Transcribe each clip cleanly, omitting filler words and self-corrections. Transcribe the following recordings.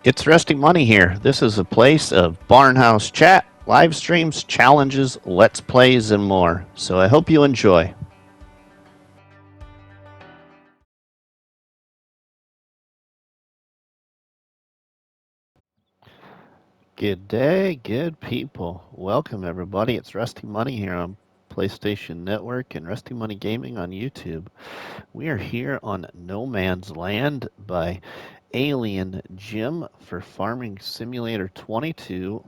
It's RustyMoney here. This is a place of barnhouse chat, live streams, challenges, let's plays, and more. So I hope you enjoy. Good day, good people. Welcome everybody. It's RustyMoney here on PlayStation Network and RustyMoney Gaming on YouTube. We are here on No Man's Land by Alien Jim for Farming Simulator 22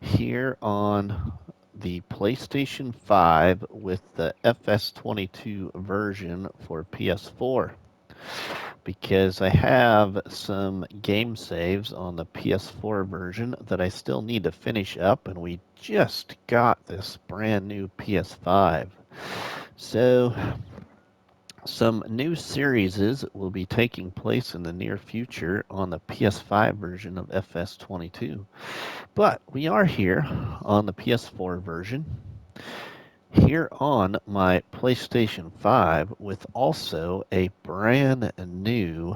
here on the PlayStation 5 with the FS22 version for PS4 because I have some game saves on the PS4 version that I still need to finish up, and we just got this brand new PS5. So some new series will be taking place in the near future on the PS5 version of FS22. But we are here on the PS4 version, here on my PlayStation 5 with also a brand new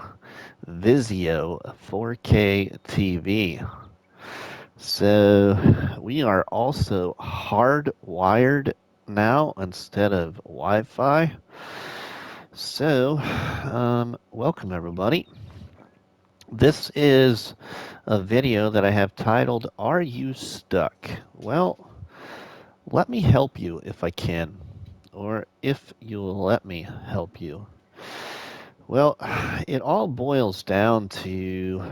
Vizio 4K TV. So we are also hardwired now instead of Wi-Fi. So, welcome everybody. This is a video that I have titled, Are You Stuck? Well, let me help you if I can, or if you'll let me help you. Well, it all boils down to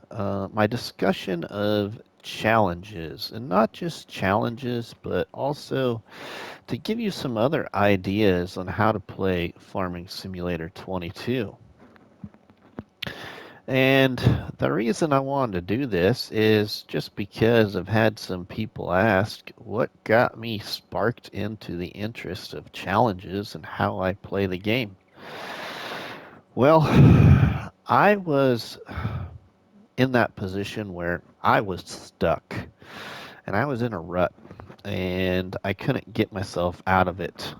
my discussion of challenges, and not just challenges, but also to give you some other ideas on how to play Farming Simulator 22. And the reason I wanted to do this is just because I've had some people ask what got me sparked into the interest of challenges and how I play the game. Well, I was in that position where I was stuck and I was in a rut and I couldn't get myself out of it.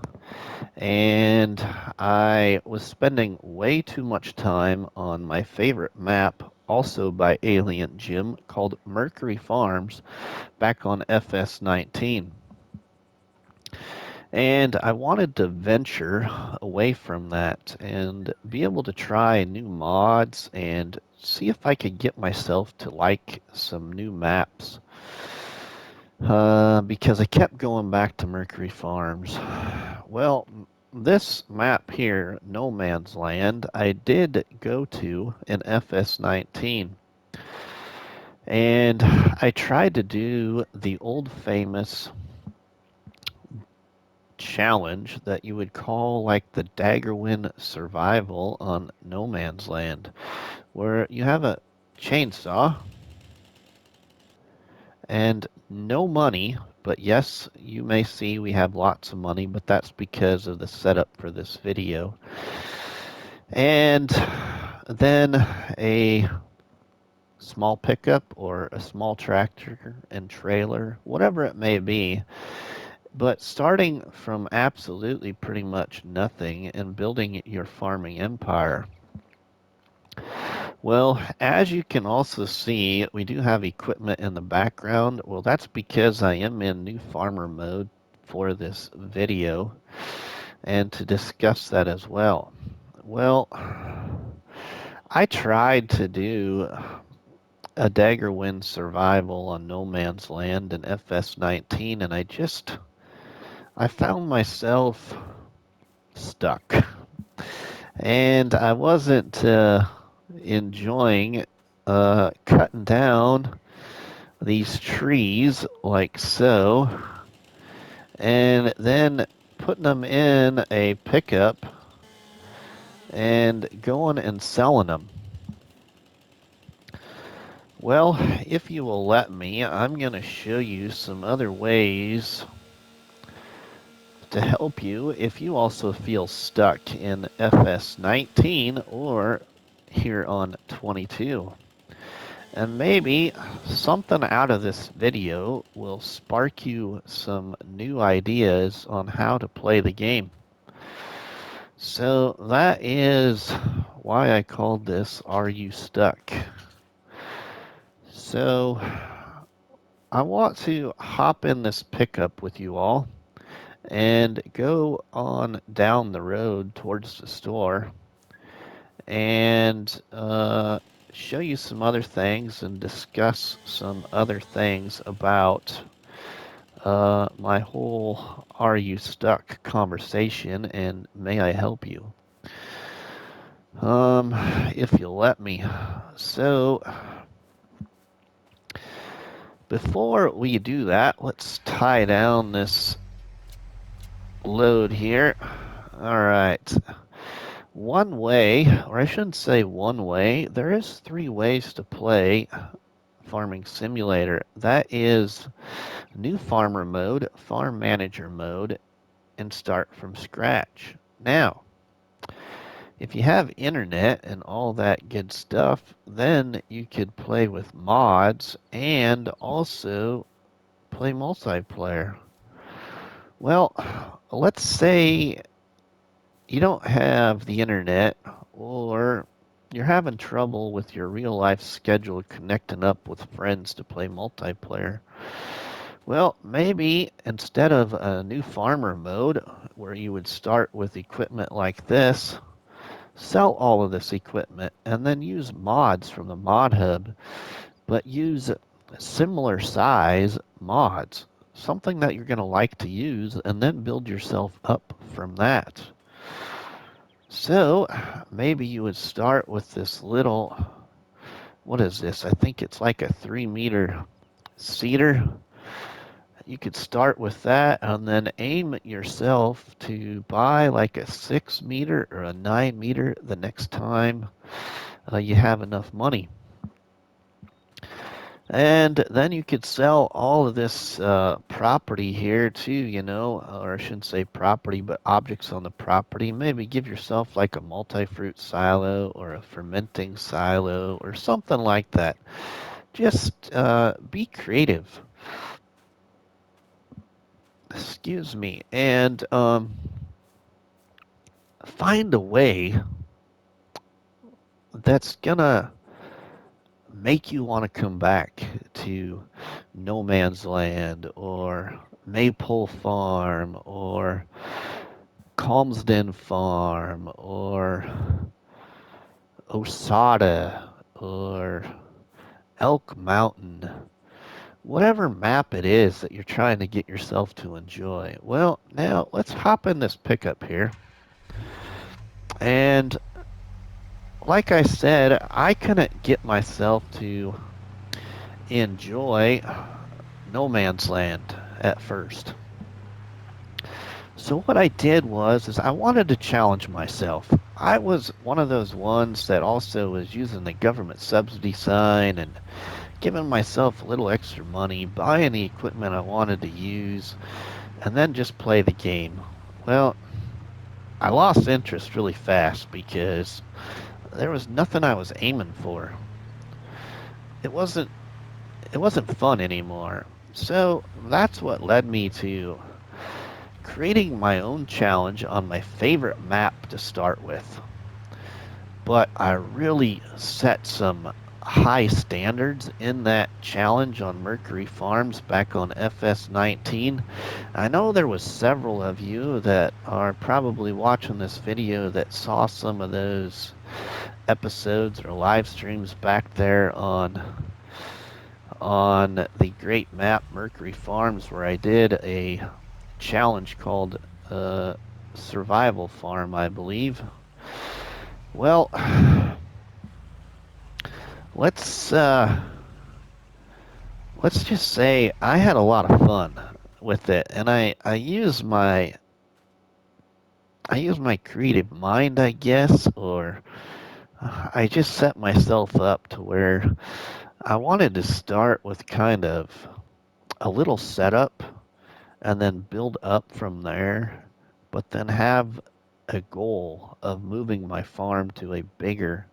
And I was spending way too much time on my favorite map, also by Alien Jim, called Mercury Farms, back on FS19. And I wanted to venture away from that and be able to try new mods and see if I could get myself to like some new maps. Because I kept going back to Mercury Farms. Well, this map here, No Man's Land, I did go to in FS19. And I tried to do the old famous challenge that you would call like the Daggerwin survival on No Man's Land, where you have a chainsaw and no money, but yes, you may see we have lots of money, but that's because of the setup for this video. And then a small pickup or a small tractor and trailer, whatever it may be, but starting from absolutely pretty much nothing and building your farming empire. Well, as you can also see, we do have equipment in the background. Well, that's because I am in new farmer mode for this video and to discuss that as well. Well, I tried to do a Daggerwind survival on No Man's Land in FS19 and I found myself stuck. And I wasn't enjoying cutting down these trees like so, and then putting them in a pickup and going and selling them. Well, if you will let me, I'm going to show you some other ways to help you if you also feel stuck in FS19 or here on 22. And maybe something out of this video will spark you some new ideas on how to play the game. So that is why I called this Are You Stuck? So I want to hop in this pickup with you all and go on down the road towards the store and show you some other things and discuss some other things about my whole "Are you stuck?" conversation, and may I help you? Um, if you'll let me. So, before we do that, let's tie down this load here. All right. One way, or I shouldn't say one way, there is three ways to play Farming Simulator. That is New Farmer mode, Farm Manager mode, and Start from Scratch. Now, if you have internet and all that good stuff, then you could play with mods and also play multiplayer. Well, let's say you don't have the internet or you're having trouble with your real life schedule connecting up with friends to play multiplayer. Well, maybe instead of a new farmer mode where you would start with equipment like this, sell all of this equipment and then use mods from the mod hub, but use similar size mods, something that you're going to like to use, and then build yourself up from that. So maybe you would start with this little, what is this? I think it's like a 3-meter cedar. You could start with that and then aim yourself to buy like a 6-meter or a 9-meter the next time you have enough money. And then you could sell all of this property here too, or I shouldn't say property, but objects on the property. Maybe give yourself like a multi-fruit silo or a fermenting silo or something like that. Just be creative. Excuse me. And find a way that's gonna make you want to come back to No Man's Land or Maypole Farm or Calmsden Farm or Osada or Elk Mountain, whatever map it is that you're trying to get yourself to enjoy. Well, now let's hop in this pickup here. And like I said, I couldn't get myself to enjoy No Man's Land at first. So what I did was I wanted to challenge myself. I was one of those ones that also was using the government subsidy sign and giving myself a little extra money, buying the equipment I wanted to use, and then just play the game. Well, I lost interest really fast because there was nothing I was aiming for. It wasn't it wasn't fun anymore. So that's what led me to creating my own challenge on my favorite map to start with. But I really set some high standards in that challenge on Mercury Farms back on FS19. I know there was several of you that are probably watching this video that saw some of those episodes or live streams back there on the great map Mercury Farms where I did a challenge called Survival Farm, I believe. Well, let's just say I had a lot of fun with it, and I use my creative mind, I guess, or I just set myself up to where I wanted to start with kind of a little setup and then build up from there, but then have a goal of moving my farm to a bigger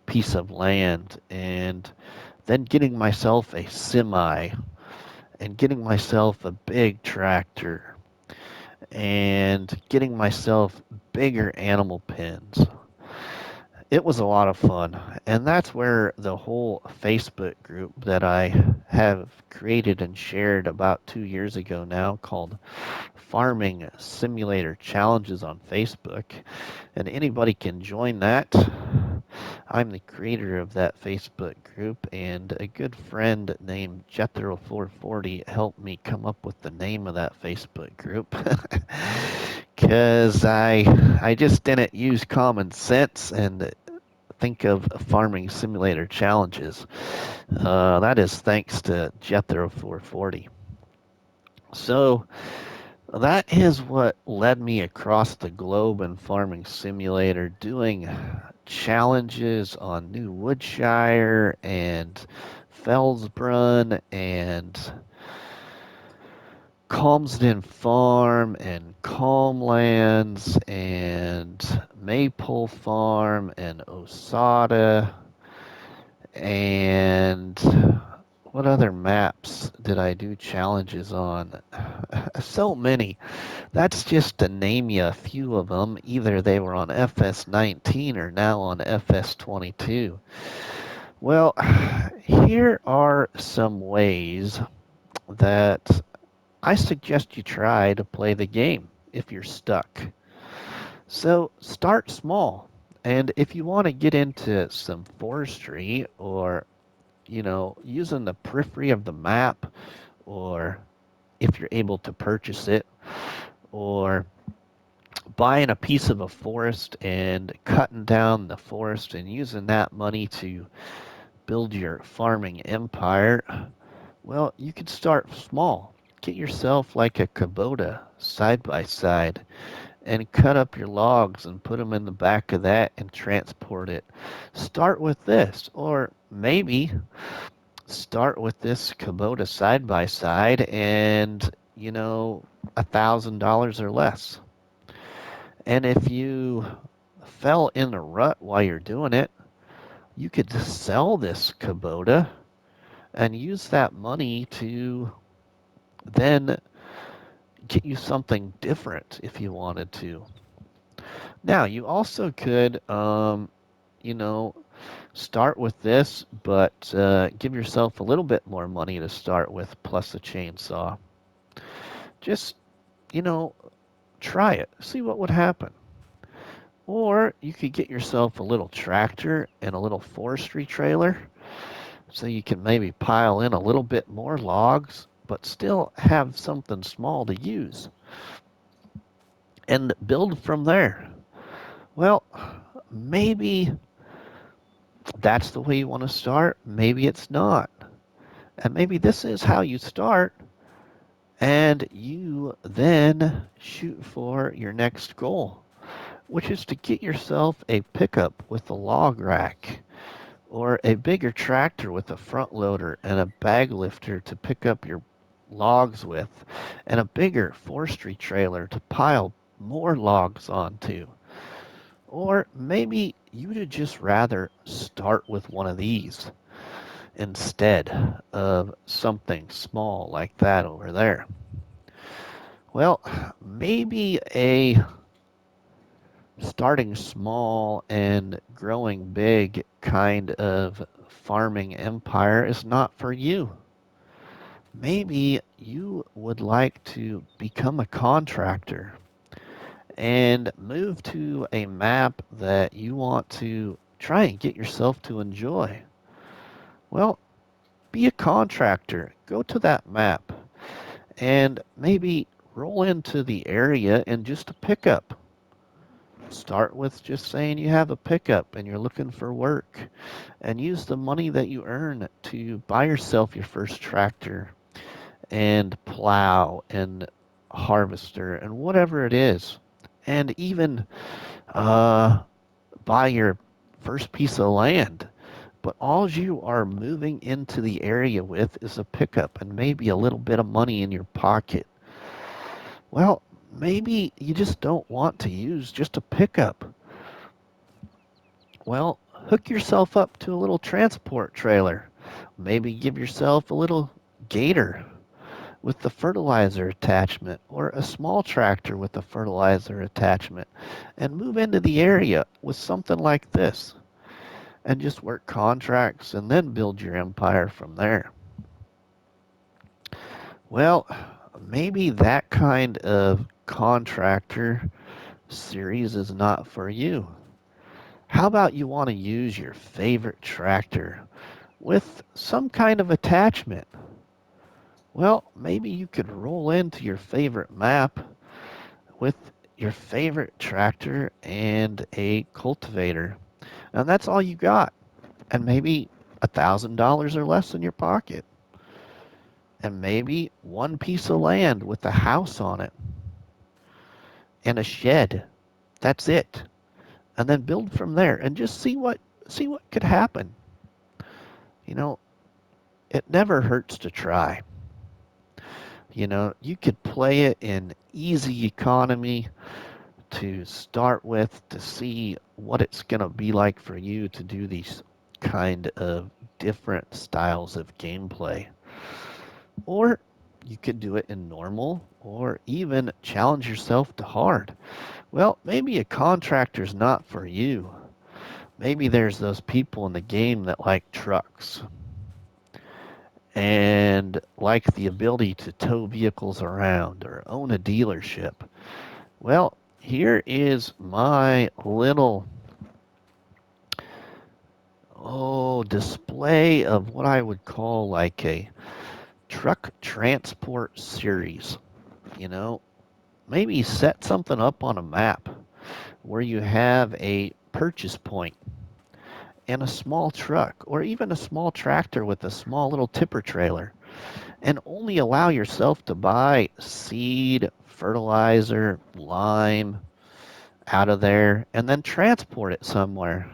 piece of land and then getting myself a semi and getting myself a big tractor and getting myself bigger animal pens It was a lot of fun. And that's where the whole Facebook group that I have created and shared about 2 years ago now, called Farming Simulator Challenges on Facebook, and anybody can join that. I'm the creator of that Facebook group, and a good friend named Jethro440 helped me come up with the name of that Facebook group. Because I just didn't use common sense and think of farming simulator challenges. That is thanks to Jethro440. So that is what led me across the globe in Farming Simulator, doing challenges on New Woodshire and Fellsbrunn and Calmsden Farm and Calmlands and Maypole Farm and Osada and what other maps did I do challenges on? So many. That's just to name you a few of them. Either they were on FS19 or now on FS22. Well, here are some ways that I suggest you try to play the game if you're stuck. So start small. And if you want to get into some forestry or, using the periphery of the map, or if you're able to purchase it, or buying a piece of a forest and cutting down the forest and using that money to build your farming empire, well, you could start small. Get yourself like a Kubota side by side and cut up your logs and put them in the back of that and transport it. Start with this, or maybe start with this Kubota side by side and, $1,000 or less. And if you fell in a rut while you're doing it, you could sell this Kubota and use that money to then get you something different if you wanted to. Now, you also could, you know, start with this, but give yourself a little bit more money to start with, plus a chainsaw. Just, you know, try it. See what would happen. Or you could get yourself a little tractor and a little forestry trailer so you can maybe pile in a little bit more logs, but still have something small to use and build from there. Well, maybe that's the way you want to start. Maybe it's not. And maybe this is how you start, and you then shoot for your next goal, which is to get yourself a pickup with a log rack, or a bigger tractor with a front loader and a bag lifter to pick up your logs with, and a bigger forestry trailer to pile more logs onto. Or maybe you'd just rather start with one of these instead of something small like that over there. Well, maybe a starting small and growing big kind of farming empire is not for you. Maybe you would like to become a contractor and move to a map that you want to try and get yourself to enjoy. Well, be a contractor. Go to that map and maybe roll into the area in just a pickup. Start with just saying you have a pickup and you're looking for work, and use the money that you earn to buy yourself your first tractor and plow and harvester and whatever it is. And even uh, buy your first piece of land. But all you are moving into the area with is a pickup and maybe a little bit of money in your pocket. Well, maybe you just don't want to use just a pickup. Well, hook yourself up to a little transport trailer. Maybe give yourself a little gator with the fertilizer attachment, or a small tractor with the fertilizer attachment, and move into the area with something like this. and just work contracts and then build your empire from there. Well, maybe that kind of contractor series is not for you. How about you want to use your favorite tractor with some kind of attachment? Well, maybe you could roll into your favorite map with your favorite tractor and a cultivator. And that's all you got. And maybe $1,000 or less in your pocket. And maybe one piece of land with a house on it and a shed. That's it. And then build from there and just see what could happen. You know, it never hurts to try. You could play it in easy economy to start with to see what it's going to be like for you to do these kind of different styles of gameplay. Or you could do it in normal or even challenge yourself to hard. Well, maybe a contractor's not for you. Maybe there's those people in the game that like trucks and like the ability to tow vehicles around or own a dealership. Well, here is my little display of what I would call like a truck transport series. You know, maybe set something up on a map where you have a purchase point and a small truck or even a small tractor with a small little tipper trailer, and only allow yourself to buy seed, fertilizer, lime out of there and then transport it somewhere.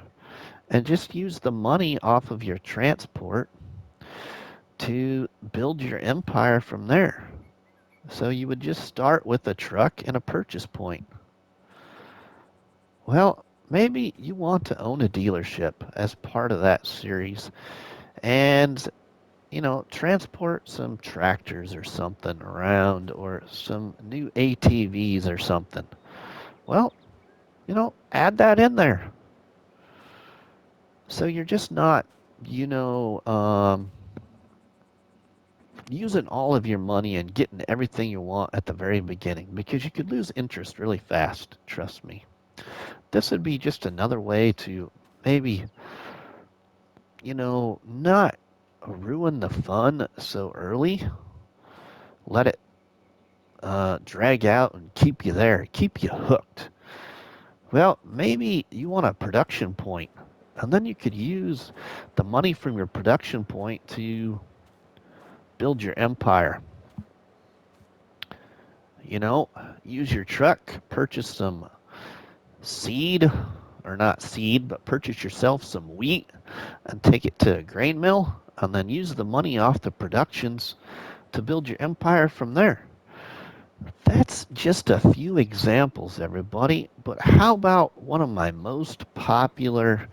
And just use the money off of your transport to build your empire from there. So you would just start with a truck and a purchase point. Well, maybe you want to own a dealership as part of that series and, transport some tractors or something around or some new ATVs or something. Well, add that in there. So you're just not, you know, um, using all of your money and getting everything you want at the very beginning because you could lose interest really fast, trust me. This would be just another way to maybe, not ruin the fun so early. Let it drag out and keep you there, keep you hooked. Well, maybe you want a production point, and then you could use the money from your production point to build your empire. You know, use your truck, purchase some seed, or not seed, but purchase yourself some wheat and take it to a grain mill, and then use the money off the productions to build your empire from there. That's just a few examples, everybody, but how about one of my most popular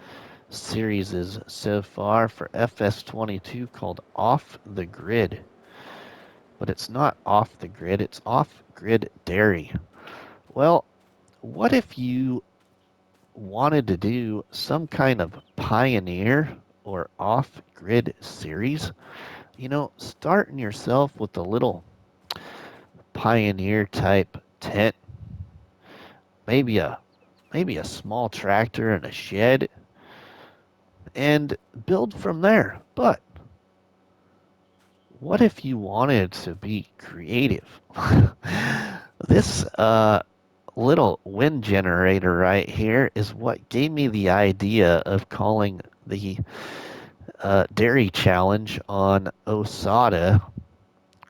series so far for FS22 called Off the Grid? But it's not off the grid, it's off grid dairy. Well, what if you wanted to do some kind of pioneer or off grid series? Starting yourself with a little pioneer type tent, maybe a maybe a small tractor and a shed, and build from there. But what if you wanted to be creative? This little wind generator right here is what gave me the idea of calling the dairy challenge on Osada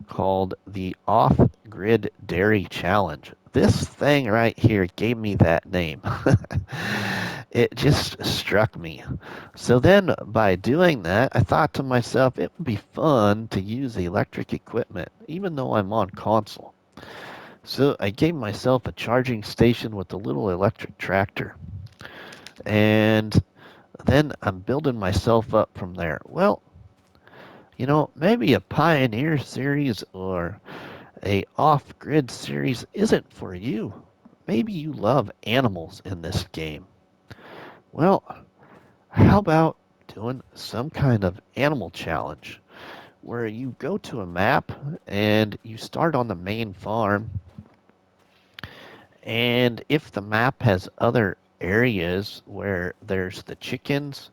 called the Off-Grid Dairy Challenge. This thing right here gave me that name. It just struck me. So then by doing that, I thought to myself, it would be fun to use electric equipment, even though I'm on console. So I gave myself a charging station with a little electric tractor. And then I'm building myself up from there. Well, maybe a Pioneer series or a off-grid series isn't for you. Maybe you love animals in this game. Well, how about doing some kind of animal challenge where you go to a map and you start on the main farm. And if the map has other areas where there's the chickens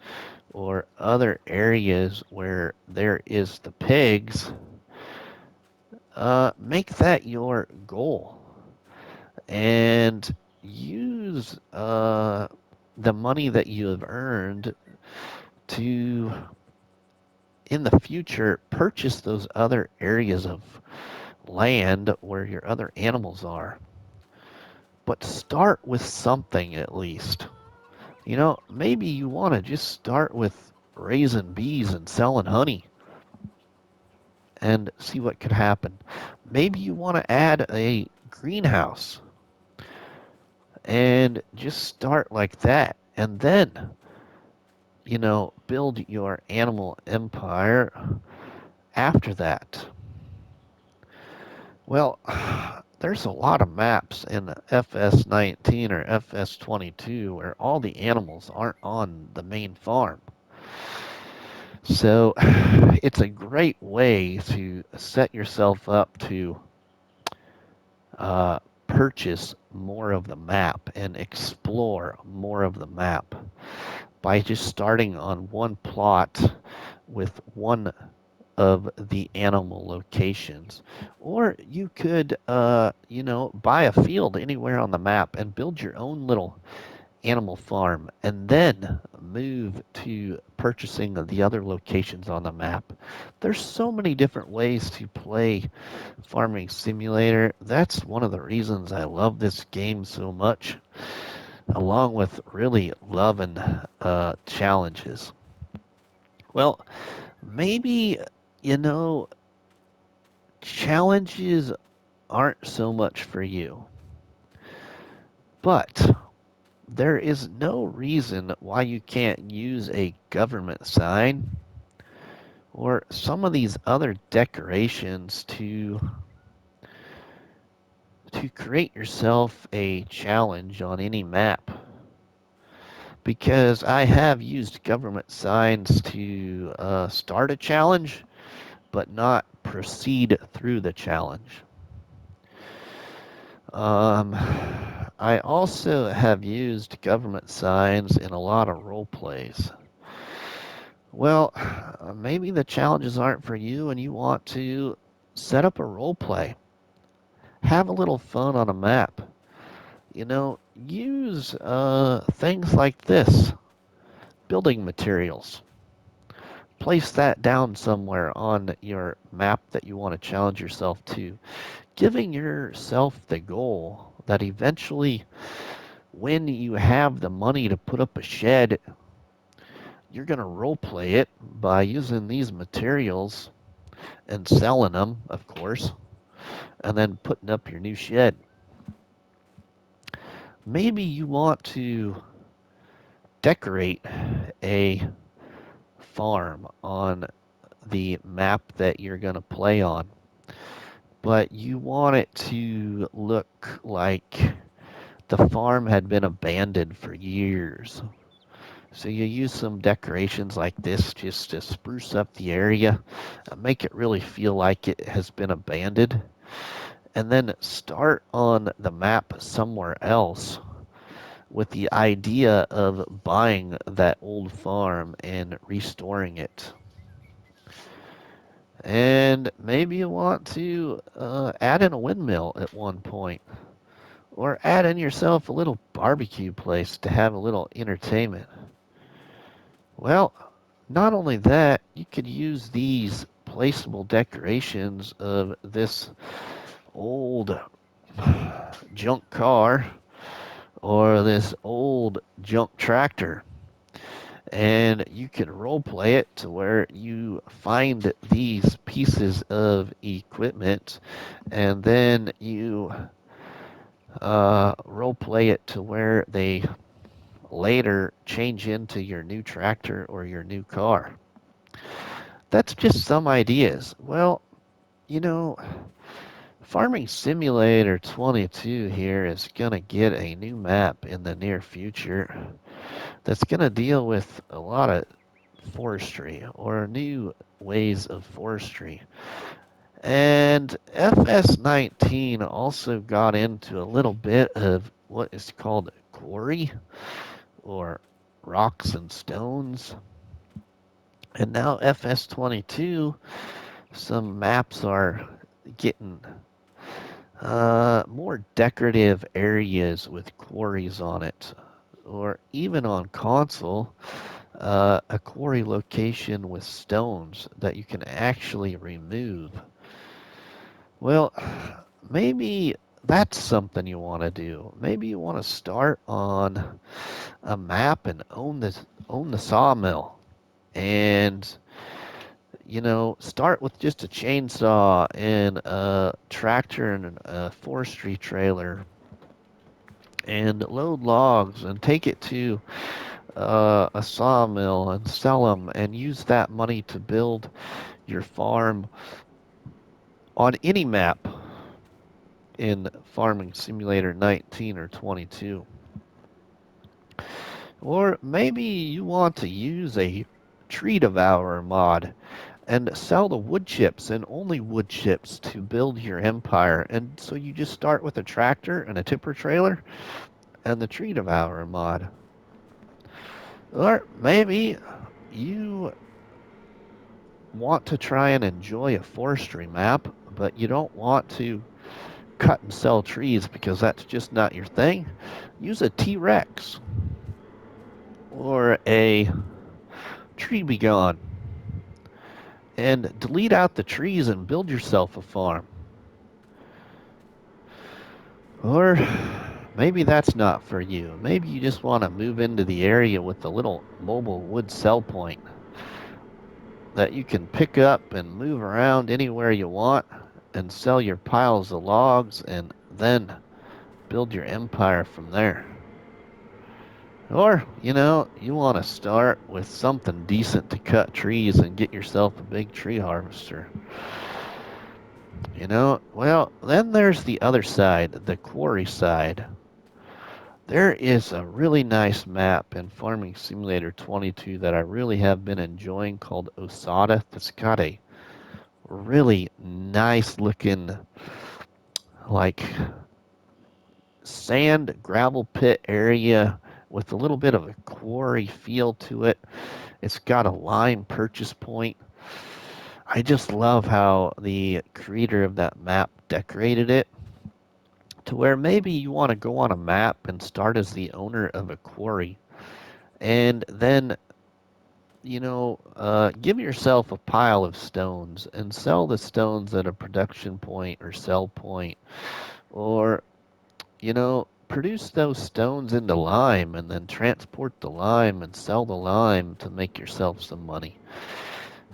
or other areas where there is the pigs, make that your goal and use the money that you have earned to, in the future, purchase those other areas of land where your other animals are. But start with something at least. Maybe you want to just start with raising bees and selling honey and see what could happen. Maybe you want to add a greenhouse and just start like that. And then, build your animal empire after that. Well, there's a lot of maps in FS19 or FS22 where all the animals aren't on the main farm. So it's a great way to set yourself up to purchase more of the map and explore more of the map by just starting on one plot with one of the animal locations. Or you could, buy a field anywhere on the map and build your own little animal farm and then move to purchasing the other locations on the map. There's so many different ways to play Farming Simulator. That's one of the reasons I love this game so much, along with really loving challenges. Well, maybe, you know, challenges aren't so much for you, but there is no reason why you can't use a government sign or some of these other decorations to create yourself a challenge on any map. Because I have used government signs to start a challenge, but not proceed through the challenge. I also have used government signs in a lot of role plays. Well, maybe the challenges aren't for you and you want to set up a role play. Have a little fun on a map. Use things like this. Building materials. Place that down somewhere on your map that you want to challenge yourself to. Giving yourself the goal that eventually, when you have the money to put up a shed, you're going to role play it by using these materials and selling them, of course, and then putting up your new shed. Maybe you want to decorate a farm on the map that you're going to play on, but you want it to look like the farm had been abandoned for years. So you use some decorations like this just to spruce up the area, make it really feel like it has been abandoned, and then start on the map somewhere else with the idea of buying that old farm and restoring it. And maybe you want to add in a windmill at one point, or add in yourself a little barbecue place to have a little entertainment. Well, not only that, you could use these placeable decorations of this old junk car or this old junk tractor. And you can role play it to where you find these pieces of equipment and then you role play it to where they later change into your new tractor or your new car. That's just some ideas. Well, you know, Farming Simulator 22 here is going to get a new map in the near future that's going to deal with a lot of forestry or new ways of forestry. And FS19 also got into a little bit of what is called quarry or rocks and stones. And now FS22, some maps are getting more decorative areas with quarries on it. Or even on console, a quarry location with stones that you can actually remove. Well, maybe that's something you want to do. Maybe you want to start on a map and own the sawmill, and start with just a chainsaw and a tractor and a forestry trailer, and load logs and take it to a sawmill and sell them, and use that money to build your farm on any map in Farming Simulator 19 or 22. Or maybe you want to use a tree devourer mod and sell the wood chips and only wood chips to build your empire. And so you just start with a tractor and a tipper trailer and the tree devourer mod. Or maybe you want to try and enjoy a forestry map, but you don't want to cut and sell trees because that's just not your thing. Use a T-Rex or a tree be gone and delete out the trees and build yourself a farm. Or maybe that's not for you. Maybe you just want to move into the area with a little mobile wood sell point that you can pick up and move around anywhere you want and sell your piles of logs and then build your empire from there. Or, you want to start with something decent to cut trees and get yourself a big tree harvester. Well, then there's the other side, the quarry side. There is a really nice map in Farming Simulator 22 that I really have been enjoying called Osada. That's got a really nice looking, like, sand gravel pit area with a little bit of a quarry feel to it. It's got a lime purchase point. I just love how the creator of that map decorated it to where maybe you want to go on a map and start as the owner of a quarry, and then give yourself a pile of stones and sell the stones at a production point or sell point, or produce those stones into lime and then transport the lime and sell the lime to make yourself some money.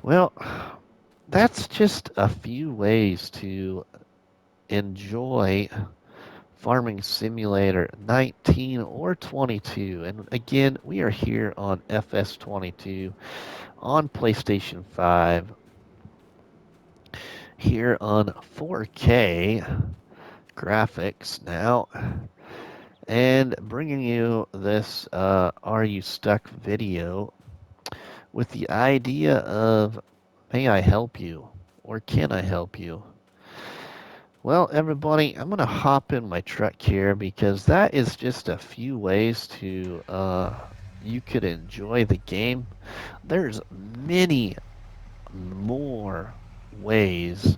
Well, that's just a few ways to enjoy Farming Simulator 19 or 22. And again, we are here on FS22 on PlayStation 5, here on 4K graphics now, and bringing you this Are You Stuck video with the idea of, may I help you, or can I help you? Well, everybody, I'm going to hop in my truck here because that is just a few ways to you could enjoy the game. There's many more ways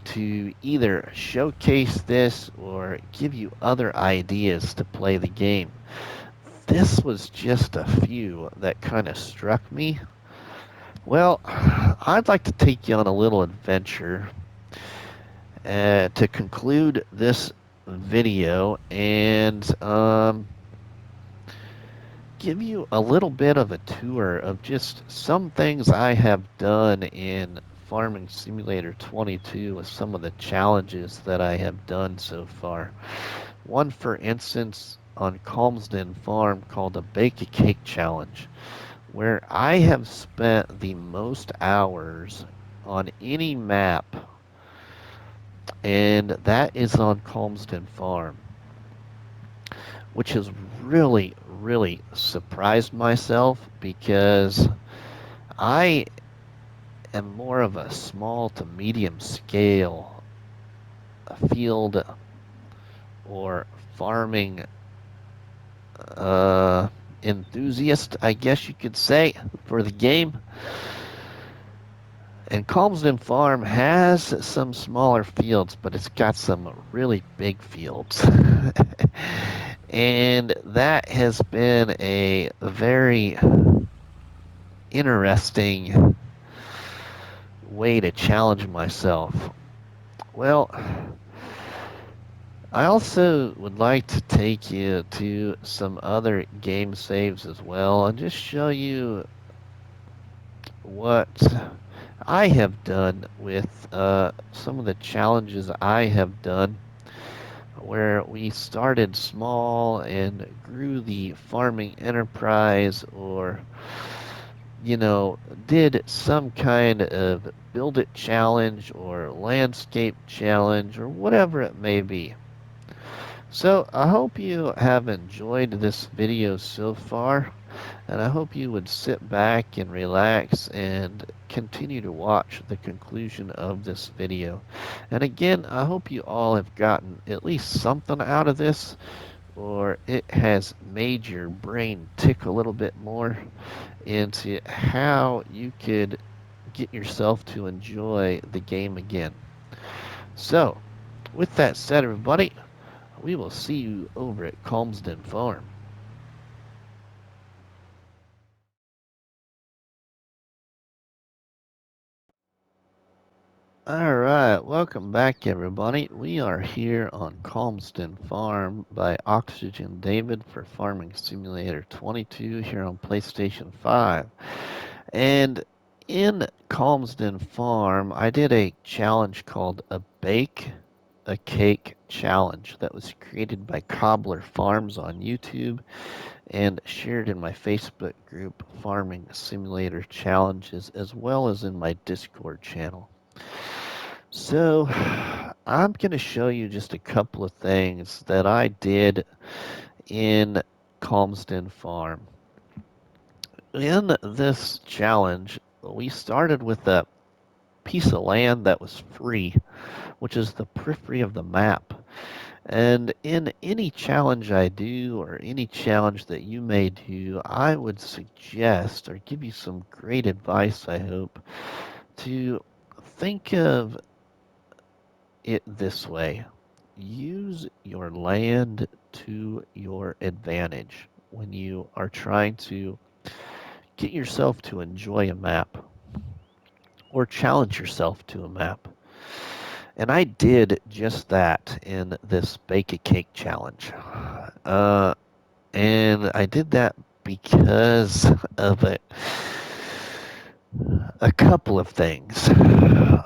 to either showcase this or give you other ideas to play the game. This was just a few that kind of struck me. Well, I'd like to take you on a little adventure to conclude this video and give you a little bit of a tour of just some things I have done in Farming Simulator 22 with some of the challenges that I have done so far. One, for instance, on Calmsden Farm called the Bake a Cake Challenge, where I have spent the most hours on any map, and that is on Calmsden Farm, which has really, really surprised myself because I am more of a small to medium scale field or farming uh, enthusiast, I guess you could say, for the game. And Calmsden Farm has some smaller fields, but it's got some really big fields. And that has been a very interesting way to challenge myself. Well, I also would like to take you to some other game saves as well and just show you what I have done with some of the challenges I have done where we started small and grew the farming enterprise, or did some kind of build it challenge or landscape challenge or whatever it may be. So I hope you have enjoyed this video so far, and I hope you would sit back and relax and continue to watch the conclusion of this video. And again, I hope you all have gotten at least something out of this, or it has made your brain tick a little bit more into how you could get yourself to enjoy the game again. So, with that said, everybody, we will see you over at Calmsden Farm. Alright, welcome back everybody. We are here on Calmsden Farm by Oxygen David for Farming Simulator 22 here on PlayStation 5. And in Calmsden Farm, I did a challenge called a Bake a Cake Challenge that was created by Cobbler Farms on YouTube and shared in my Facebook group, Farming Simulator Challenges, as well as in my Discord channel. So, I'm going to show you just a couple of things that I did in Calmsden Farm. In this challenge, we started with a piece of land that was free, which is the periphery of the map. And in any challenge I do, or any challenge that you may do, I would suggest or give you some great advice, I hope, to think of it this way. Use your land to your advantage when you are trying to get yourself to enjoy a map or challenge yourself to a map. And I did just that in this Bake a Cake challenge. And I did that because of a couple of things.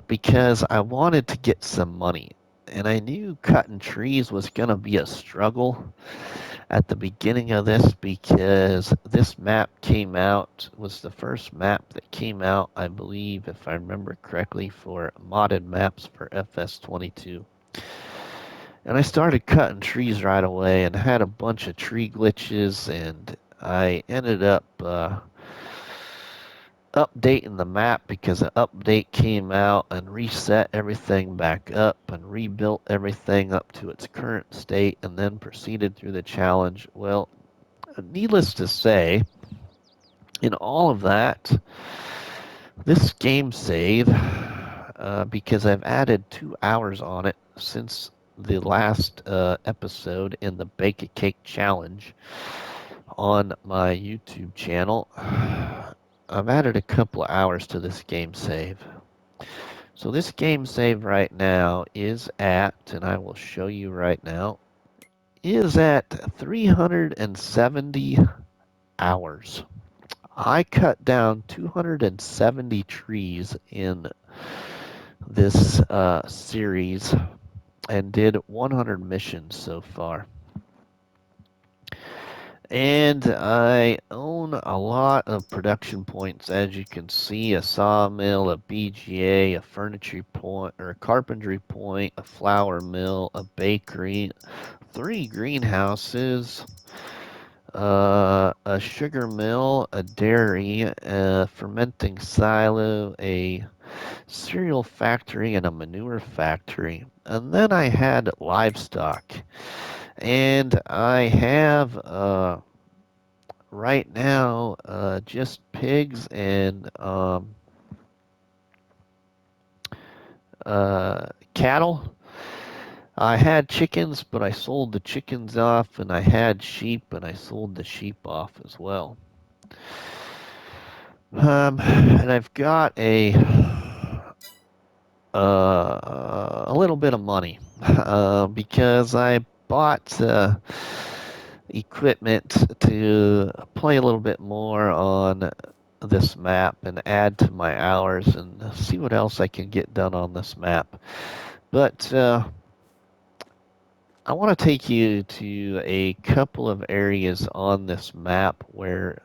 Because I wanted to get some money. And I knew cutting trees was going to be a struggle at the beginning of this, because this map came out, was the first map that came out, I believe, if I remember correctly, for modded maps for FS22. And I started cutting trees right away and had a bunch of tree glitches, and I ended up updating the map because an update came out and reset everything back up and rebuilt everything up to its current state and then proceeded through the challenge. Well, needless to say, in all of that, this game save, because I've added 2 hours on it since the last episode in the Bake a Cake Challenge on my YouTube channel, I've added a couple of hours to this game save. So this game save right now is at, and I will show you right now, is at 370 hours. I cut down 270 trees in this series and did 100 missions so far. And I own a lot of production points, as you can see: a sawmill, a BGA, a furniture point, or a carpentry point, a flour mill, a bakery, 3 greenhouses, a sugar mill, a dairy, a fermenting silo, a cereal factory, and a manure factory. And then I had livestock. And I have right now just pigs and cattle. I had chickens, but I sold the chickens off, and I had sheep, and I sold the sheep off as well. And I've got a little bit of money because I bought equipment to play a little bit more on this map and add to my hours and see what else I can get done on this map. But I want to take you to a couple of areas on this map where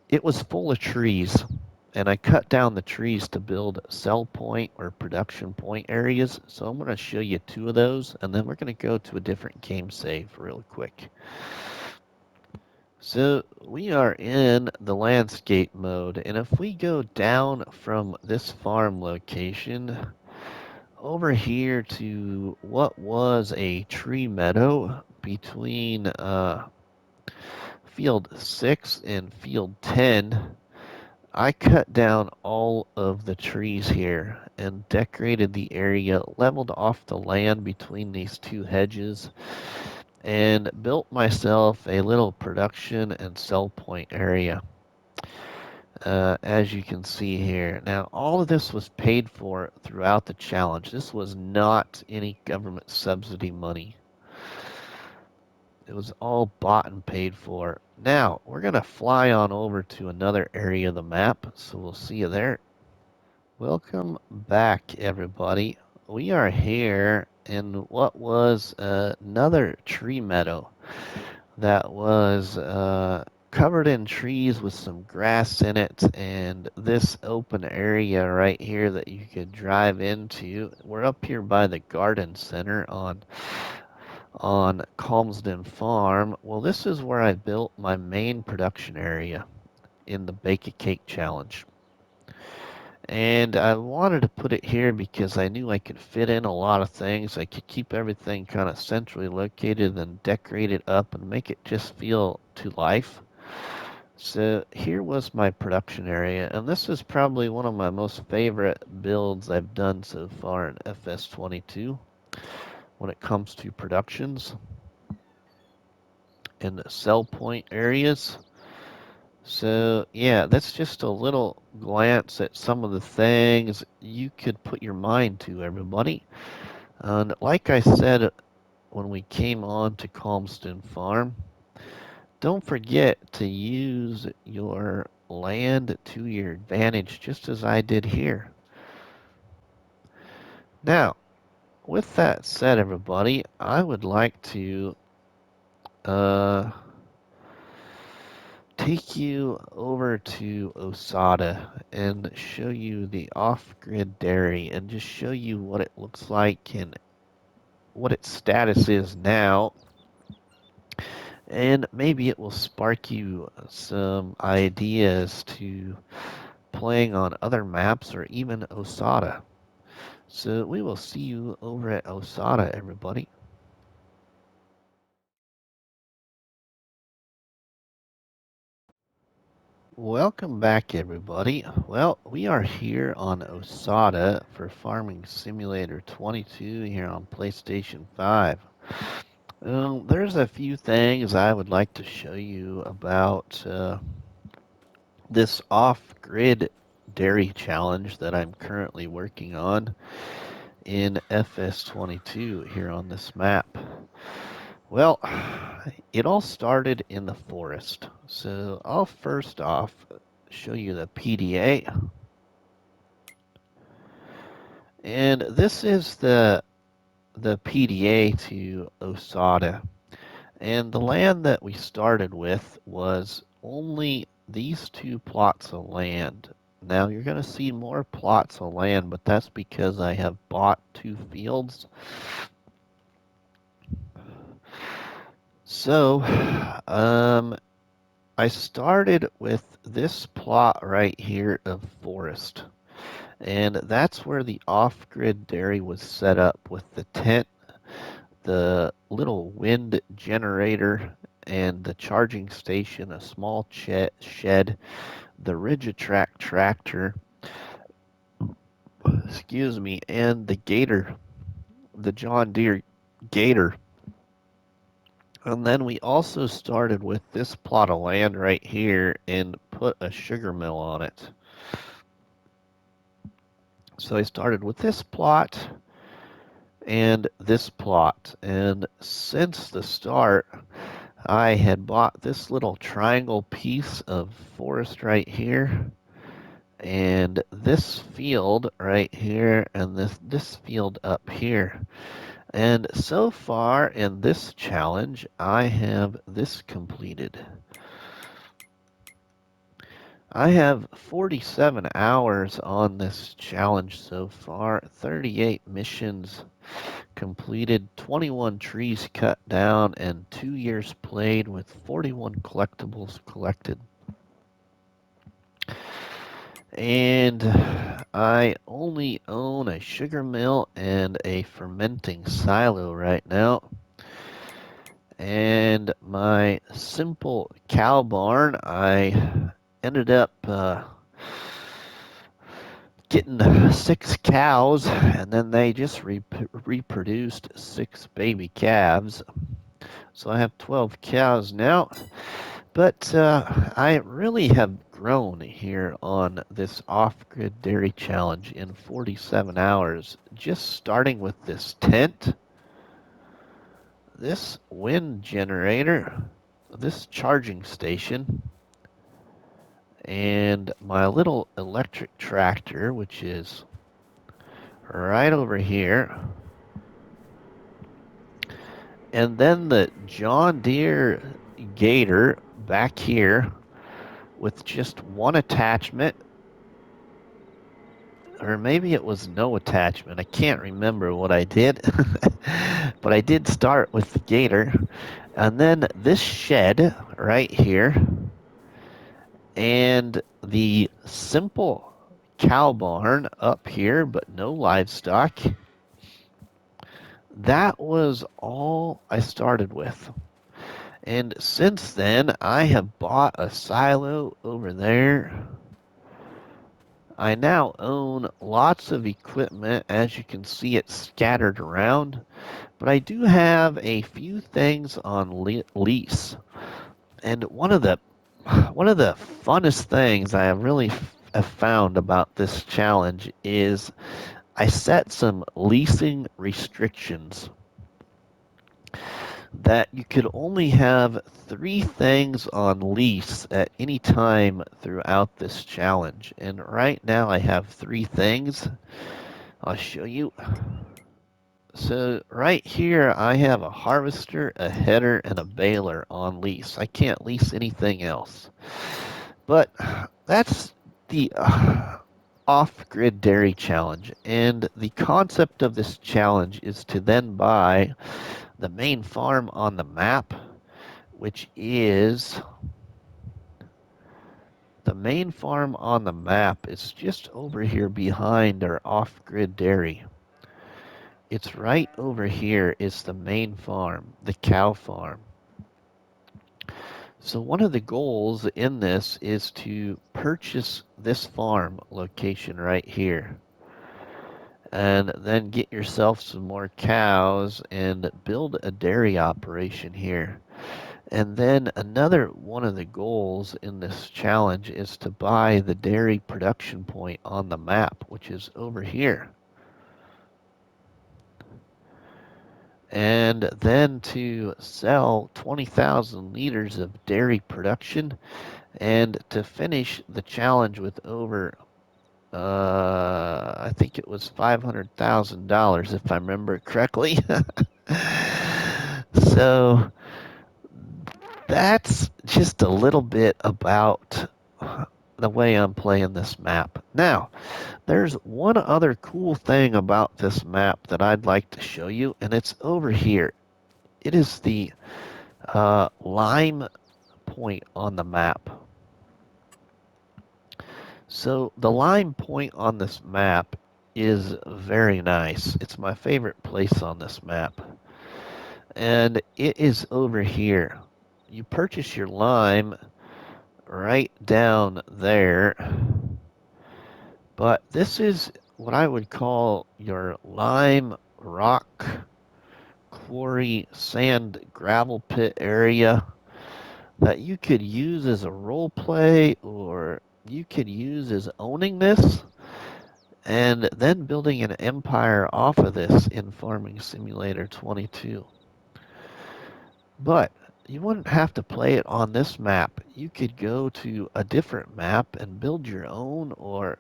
it was full of trees, and I cut down the trees to build sell point or production point areas. So I'm going to show you two of those, and then we're going to go to a different game save real quick. So we are in the landscape mode, and if we go down from this farm location over here to what was a tree meadow between field 6 and field 10, I cut down all of the trees here and decorated the area, leveled off the land between these two hedges, and built myself a little production and sell point area, as you can see here. Now, all of this was paid for throughout the challenge. This was not any government subsidy money. It was all bought and paid for. Now, we're going to fly on over to another area of the map, so we'll see you there. Welcome back, everybody. We are here in what was another tree meadow that was covered in trees with some grass in it, and this open area right here that you could drive into. We're up here by the garden center on Calmsden Farm. Well, this is where I built my main production area in the Bake a Cake Challenge. And I wanted to put it here because I knew I could fit in a lot of things. I could keep everything kind of centrally located and decorate it up and make it just feel to life. So here was my production area, and this is probably one of my most favorite builds I've done so far in FS22 when it comes to productions and sell point areas. So, yeah, that's just a little glance at some of the things you could put your mind to, everybody. And like I said when we came on to Calmsden Farm, don't forget to use your land to your advantage, just as I did here. Now, with that said, everybody, I would like to uh, take you over to Osada and show you the off-grid dairy and just show you what it looks like and what its status is now. And maybe it will spark you some ideas to playing on other maps or even Osada. So we will see you over at Osada, everybody. Welcome back, everybody. Well, we are here on Osada for Farming Simulator 22 here on PlayStation 5. There's a few things I would like to show you about this off-grid dairy challenge that I'm currently working on in FS22 here on this map. Well, it all started in the forest. So I'll first off show you the PDA. And this is the PDA to Osada. And the land that we started with was only these two plots of land. Now you're going to see more plots of land, but that's because I have bought two fields. So, I started with this plot right here of forest, and that's where the off-grid dairy was set up with the tent, the little wind generator, and the charging station, a small shed, the Rigitrack tractor, excuse me, and the Gator, the John Deere Gator. And then we also started with this plot of land right here and put a sugar mill on it. So I started with this plot and this plot. And since the start, I had bought this little triangle piece of forest right here, and this field right here, and this field up here. And so far in this challenge, I have this completed. I have 47 hours on this challenge so far, 38 missions completed, 21 trees cut down, and 2 years played with 41 collectibles collected. And I only own a sugar mill and a fermenting silo right now. And my simple cow barn, I ended up getting 6 cows, and then they just reproduced 6 baby calves. So I have 12 cows now. But I really have grown here on this off-grid dairy challenge in 47 hours, just starting with this tent, this wind generator, this charging station, and my little electric tractor, which is right over here. And then the John Deere Gator back here with just one attachment, or maybe it was no attachment. I can't remember what I did, but I did start with the Gator. And then this shed right here, and the simple cow barn up here, but no livestock. That was all I started with. And since then, I have bought a silo over there. I now own lots of equipment, as you can see it scattered around, but I do have a few things on lease. And one of the funnest things I have really have found about this challenge is I set some leasing restrictions that you could only have 3 things on lease at any time throughout this challenge. And right now I have 3 things. I'll show you. So right here I have a harvester, a header, and a baler on lease. I can't lease anything else. But that's the off-grid dairy challenge. And the concept of this challenge is to then buy the main farm on the map, which is the main farm on the map is just over here behind our off-grid dairy. It's right over here is the main farm, the cow farm. So one of the goals in this is to purchase this farm location right here, and then get yourself some more cows and build a dairy operation here. And then another one of the goals in this challenge is to buy the dairy production point on the map, which is over here. And then to sell 20,000 liters of dairy production, and to finish the challenge with over, I think it was $500,000 if I remember correctly. So that's just a little bit about the way I'm playing this map. Now, there's one other cool thing about this map that I'd like to show you, and it's over here. It is the lime point on the map. So the lime point on this map is very nice. It's my favorite place on this map. And it is over here. You purchase your lime right down there. But this is what I would call your lime rock quarry sand gravel pit area that you could use as a role play, or you could use as owning this and then building an empire off of this in Farming Simulator 22. But you wouldn't have to play it on this map. You could go to a different map and build your own, or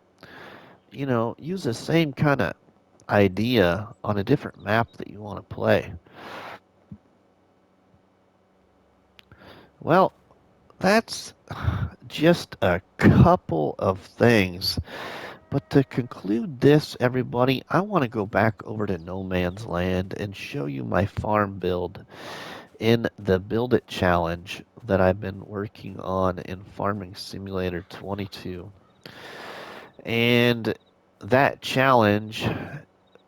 use the same kind of idea on a different map that you want to play. Well, that's just a couple of things. But to conclude this, everybody, I want to go back over to No Man's Land and show you my farm build in the Build It Challenge that I've been working on in Farming Simulator 22. And that challenge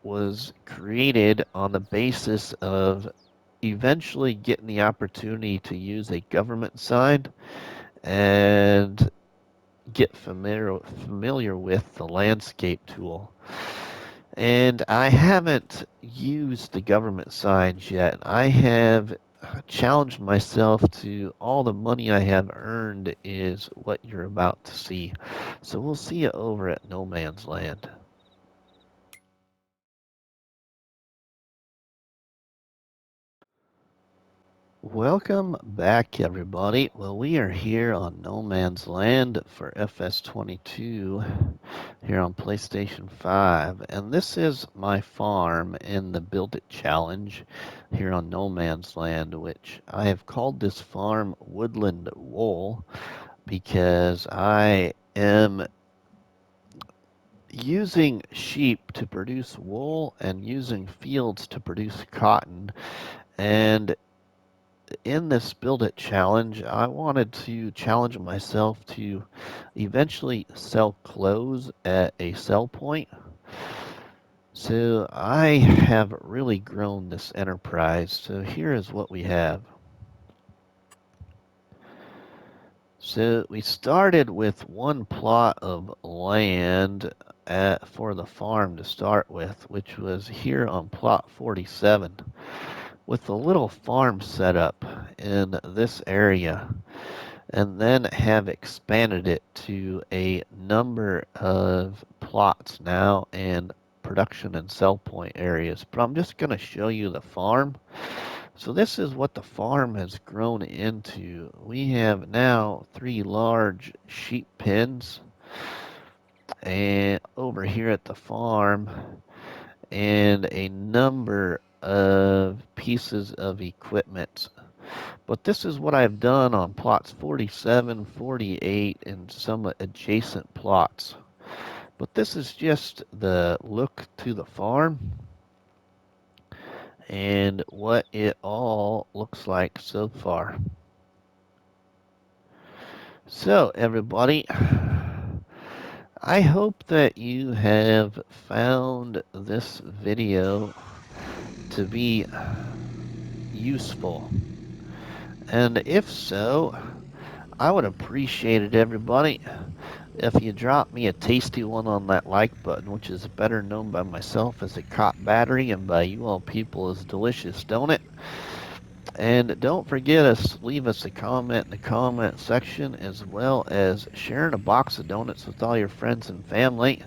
was created on the basis of eventually getting the opportunity to use a government sign and get familiar with the landscape tool. And I haven't used the government signs yet. I have challenged myself to all the money I have earned is what you're about to see. So we'll see you over at No Man's Land. Welcome back, everybody. Well, we are here on No Man's Land for FS22 here on PlayStation 5, and this is my farm in the Build It Challenge here on No Man's Land, which I have called this farm Woodland Wool because I am using sheep to produce wool and using fields to produce cotton. And in this Build It challenge, I wanted to challenge myself to eventually sell clothes at a sell point. So I have really grown this enterprise. So here is what we have. So we started with one plot of land for the farm to start with, which was here on plot 47, with a little farm setup in this area, and then have expanded it to a number of plots now and production and sell point areas. But I'm just going to show you the farm. So this is what the farm has grown into. We have now 3 large sheep pens and over here at the farm, and a number of pieces of equipment. But this is what I've done on plots 47, 48, and some adjacent plots. But this is just the look to the farm and what it all looks like so far. So, everybody, I hope that you have found this video to be useful. And if so, I would appreciate it, everybody, if you drop me a tasty one on that like button, which is better known by myself as a cop battery and by you all people as delicious, don't it? And don't forget to leave us a comment in the comment section, as well as sharing a box of donuts with all your friends and family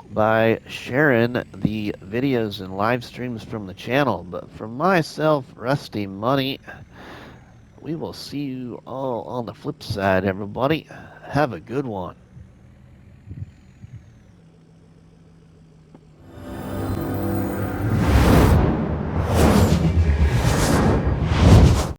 by sharing the videos and live streams from the channel. But from myself, RustyMoney, we will see you all on the flip side, everybody. Have a good one.